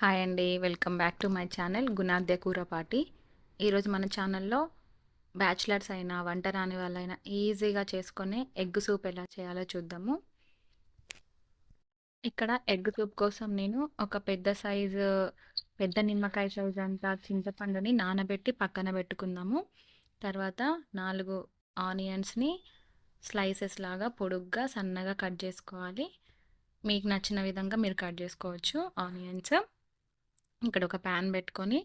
Hi అండి. Welcome back to my channel Gunadya Kurapati. ఈరోజు మన ఛానల్లో బ్యాచిలర్స్ అయినా, వంట రాని వాళ్ళైనా ఈజీగా చేసుకునే ఎగ్ సూప్ ఎలా చేయాలో చూద్దాము. ఇక్కడ ఎగ్ సూప్ కోసం నేను ఒక పెద్ద నిమ్మకాయ సైజు అంత చింతపండుని నానబెట్టి పక్కన పెట్టుకుందాము. తర్వాత 4 ఆనియన్స్ని స్లైసెస్ లాగా పొడుగ్గా సన్నగా కట్ చేసుకోవాలి. మీకు నచ్చిన విధంగా మీరు కట్ చేసుకోవచ్చు ఆనియన్స్. ఇక్కడ ఒక ప్యాన్ పెట్టుకొని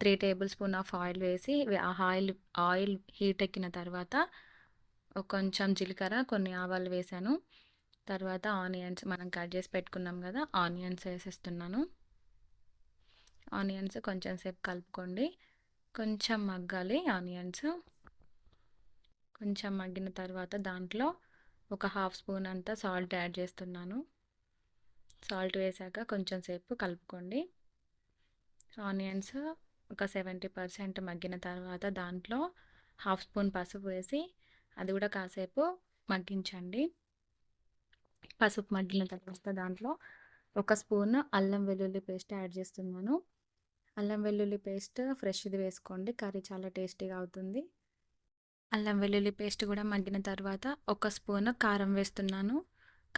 3 టేబుల్ స్పూన్ ఆఫ్ ఆయిల్ వేసి ఆ ఆయిల్ హీట్ ఎక్కిన తర్వాత కొంచెం జీలకర్ర, కొన్ని ఆవాలు వేసాను. తర్వాత ఆనియన్స్ మనం కట్ చేసి పెట్టుకున్నాం కదా, ఆనియన్స్ వేసేస్తున్నాను. ఆనియన్స్ కొంచెం సేపు కలుపుకోండి. కొంచెం మగ్గాలి ఆనియన్స్. కొంచెం మగ్గిన తర్వాత దాంట్లో ఒక హాఫ్ స్పూన్ అంతా సాల్ట్ యాడ్ చేస్తున్నాను. సాల్ట్ వేసాక కొంచెం సేపు కలుపుకోండి. ఆనియన్స్ ఒక 70% మగ్గిన తర్వాత దాంట్లో హాఫ్ స్పూన్ పసుపు వేసి అది కూడా కాసేపు మగ్గించండి. పసుపు మగ్గిన తర్వాత దాంట్లో ఒక స్పూన్ అల్లం వెల్లుల్లి పేస్ట్ యాడ్ చేస్తున్నాను. అల్లం వెల్లుల్లి పేస్ట్ ఫ్రెష్ది వేసుకోండి, కర్రీ చాలా టేస్టీగా అవుతుంది. అల్లం వెల్లుల్లి పేస్ట్ కూడా మగ్గిన తర్వాత ఒక స్పూన్ కారం వేస్తున్నాను.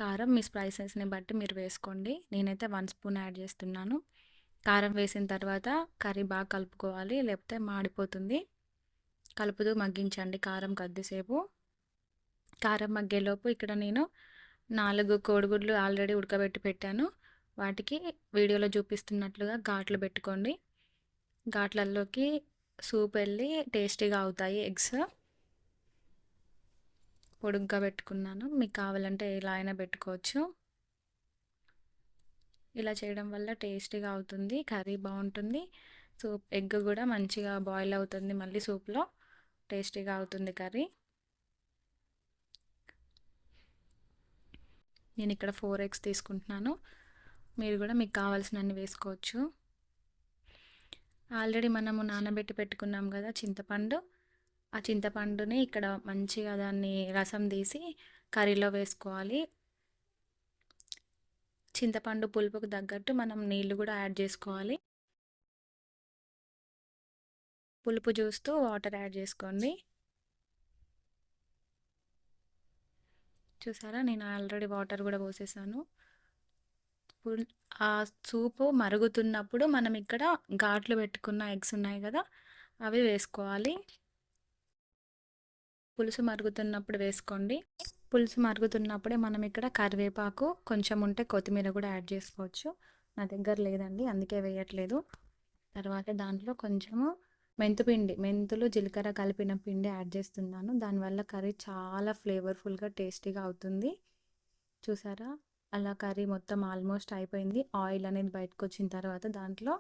కారం మీ స్పైసెస్ని బట్టి మీరు వేసుకోండి. నేనైతే 1 స్పూన్ యాడ్ చేస్తున్నాను. కారం వేసిన తర్వాత కర్రీ బాగా కలుపుకోవాలి, లేకపోతే మాడిపోతుంది. కలుపుతూ మగ్గించండి కారం కొద్దిసేపు. కారం మగ్గేలోపు ఇక్కడ నేను 4 కోడిగుడ్లు ఆల్రెడీ ఉడకబెట్టి పెట్టాను. వాటికి వీడియోలో చూపిస్తున్నట్లుగా ఘాట్లు పెట్టుకోండి. ఘాట్లలోకి సూప్ వెళ్ళి టేస్టీగా అవుతాయి ఎగ్స్. పొడుగ్గా పెట్టుకున్నాను, మీకు కావాలంటే ఇలా అయినా పెట్టుకోవచ్చు. ఇలా చేయడం వల్ల టేస్టీగా అవుతుంది, కర్రీ బాగుంటుంది. సూప్ ఎగ్ కూడా మంచిగా బాయిల్ అవుతుంది, మళ్ళీ సూప్లో టేస్టీగా అవుతుంది కర్రీ. నేను ఇక్కడ 4 ఎగ్స్ తీసుకుంటున్నాను. మీరు కూడా మీకు కావాల్సినన్ని వేసుకోవచ్చు. ఆల్రెడీ మనము నానబెట్టి పెట్టుకున్నాం కదా చింతపండు, ఆ చింతపండుని ఇక్కడ మంచిగా దాన్ని రసం తీసి కర్రీలో వేసుకోవాలి. చింతపండు పులుపుకు తగ్గట్టు మనం నీళ్ళు కూడా యాడ్ చేసుకోవాలి. పులుపు చూస్తూ వాటర్ యాడ్ చేసుకోండి. చూసారా, నేను ఆల్రెడీ వాటర్ కూడా పోసేసాను. ఆ సూపు మరుగుతున్నప్పుడు మనం ఇక్కడ ఘాట్లు పెట్టుకున్న ఎగ్స్ ఉన్నాయి కదా, అవి వేసుకోవాలి. పులుసు మరుగుతున్నప్పుడు వేసుకోండి. పులుసు మరుగుతున్నప్పుడే మనం ఇక్కడ కరివేపాకు, కొంచెం ఉంటే కొత్తిమీర కూడా యాడ్ చేసుకోవచ్చు. నా దగ్గర లేదండి, అందుకే వేయట్లేదు. తర్వాత దాంట్లో కొంచెము మెంతులు జీలకర్ర కలిపిన పిండి యాడ్ చేస్తున్నాను. దానివల్ల కర్రీ చాలా ఫ్లేవర్ఫుల్గా టేస్టీగా అవుతుంది. చూసారా, అలా కర్రీ మొత్తం ఆల్మోస్ట్ అయిపోయింది. ఆయిల్ అనేది బయటకు వచ్చిన తర్వాత దాంట్లో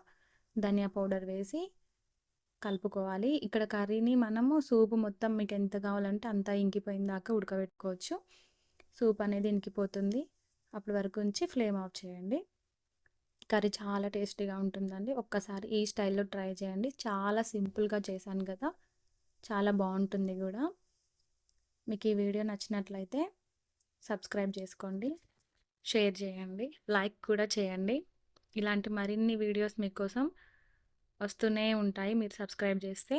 ధనియా పౌడర్ వేసి కలుపుకోవాలి. ఇక్కడ కర్రీని మనము సూపు మొత్తం మీకు ఎంత కావాలంటే అంత ఇంకిపోయిన దాకా ఉడకబెట్టుకోవచ్చు. సూప్ అనేది ఇంకిపోతుంది, అప్పటి వరకు ఉంచి ఫ్లేమ్ ఆఫ్ చేయండి. కర్రీ చాలా టేస్టీగా ఉంటుందండి. ఒక్కసారి ఈ స్టైల్లో ట్రై చేయండి. చాలా సింపుల్గా చేశాను కదా, చాలా బాగుంటుంది కూడా. మీకు ఈ వీడియో నచ్చినట్లయితే సబ్స్క్రైబ్ చేసుకోండి, షేర్ చేయండి, లైక్ కూడా చేయండి. ఇలాంటి మరిన్ని వీడియోస్ మీకోసం వస్తూనే ఉంటాయి మీరు సబ్స్క్రైబ్ చేస్తే.